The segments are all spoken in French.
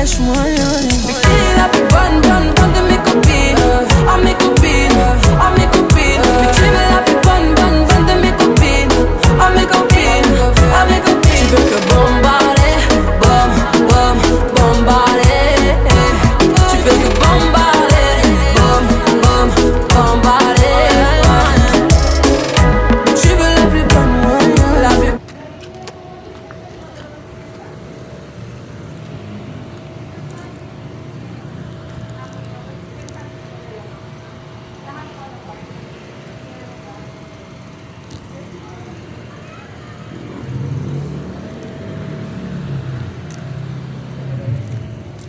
lâche-moi rien. Mais qui est la plus bonne, bonne, bonne de mes copines? À mes copines, à mes copines. Mais qui est la plus bonne, bonne, bonne de mes copines? À mes copines, à mes copines. Tu veux que bombarder, bom, bom, bombarder. Tu veux que bombarder, bom, bom, bombarder. Tu veux la plus bonne, ouais, la plus.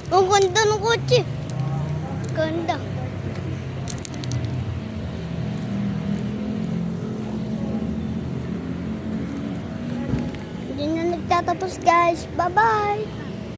Ang ganda ng kotse. Ganda. Hindi na nagtatapos guys. Bye-bye.